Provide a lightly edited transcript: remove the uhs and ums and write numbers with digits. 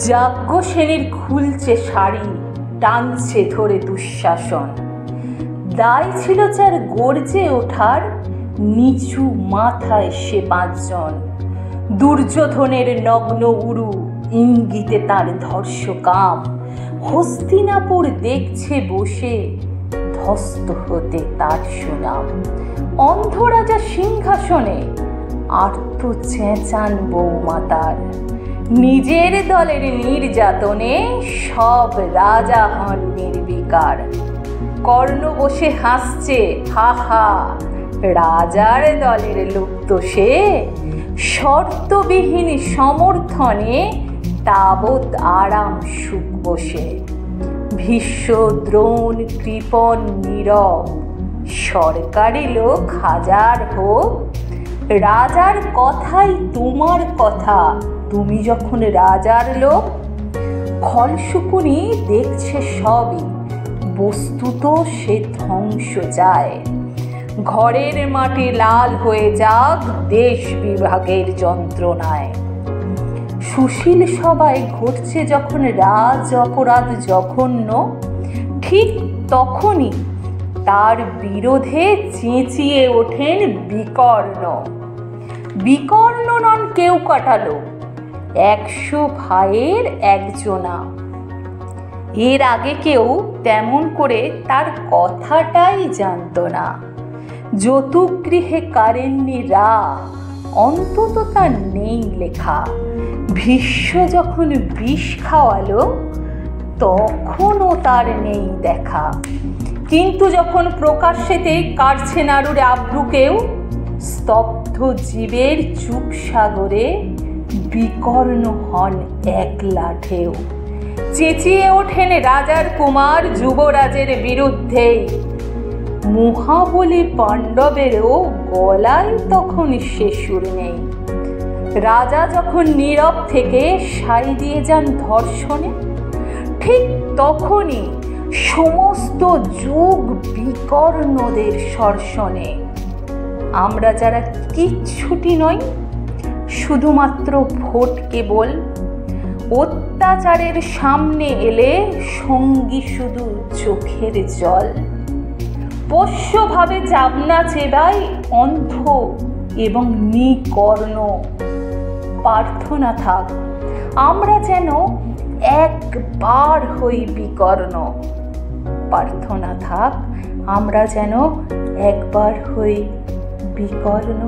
যাজ্ঞসেনীর খুলছে শাড়ি, টানছে ধরে দুঃশাসন। দায় ছিল যার গর্জে ওঠার, নিচু মাথায় সে 5 জন। দুর্যোধনের নগ্ন উরু, ইঙ্গিতে তার ধর্ষকাম। হস্তিনাপুর দেখছে বসে, ধ্বস্ত হতে তার সুনাম। অন্ধ রাজা সিংহাসনে, আর্ত চেঁচান বৌমাতার। নিজের দলের নির্যাতনে সব রাজা হন নির্বিকার। কর্ণ বসে হাসছে, হা হা, রাজার দলের লোক তো সে। শর্তবিহীন সমর্থনে তাবৎ আরাম সুখ বসে। ভীষ্ম, দ্রোণ, কৃপণ, নীরব, সরকারি লোক হাজার হোক, রাজার কথাই তোমার কথা, তুমি যখন রাজার লোক। খলশকুনি দেখছে সবই, বস্তুত সে ধ্বংস চায়। ঘরের মাটি লাল হয়ে যাক দেশ বিভাগের যন্ত্রণায়। সুশীল সবাই ঘটছে যখন রাজ অপরাধ জঘন্য, ঠিক তখনই তার বিরোধে চেঁচিয়ে ওঠেন বিকর্ণ। বিকর্ণ নন কেউ কাটালো, 100 ভাইয়ের একজনা। এর আগে কেউ তেমন করে তার কথাটাই জানত না। যতুগৃহে কারেন্নি রা, অন্তত তার নেই লেখা। ভীষ্ম যখন বিষ খাওয়ালো, তখনও তার নেই দেখা। কিন্তু যখন প্রকাশ্যেতেই কাটছে নাড়ুর আব্রু কেউ, স্তব্ধ জীবের চুপ সাগরে বিকর্ণ হন একলা ঢেউ। চেঁচিয়ে ওঠেন রাজার কুমার যুবরাজের বিরুদ্ধে। মহাবলী পাণ্ডবেরও গলায় তখন সে সুর নেই। রাজা যখন নীরব থেকে সাই দিয়ে যান ধর্ষণে, ঠিক তখনই সমস্ত যুগ বিকর্ণদের সর্ষণে। আমরা যারা কিচ্ছুটি নই, শুধুমাত্র ভোট কেবল, অত্যাচারের সামনে এলে সঙ্গী শুধু চোখের জল। পোষ্যভাবে যাবনা চেবাই অন্ধ এবং নিকর্ণ। প্রার্থনা থাক আমরা যেন একবার হই বিকর্ণ। প্রার্থনা থাক আমরা যেন একবার হই বিকর্ণ।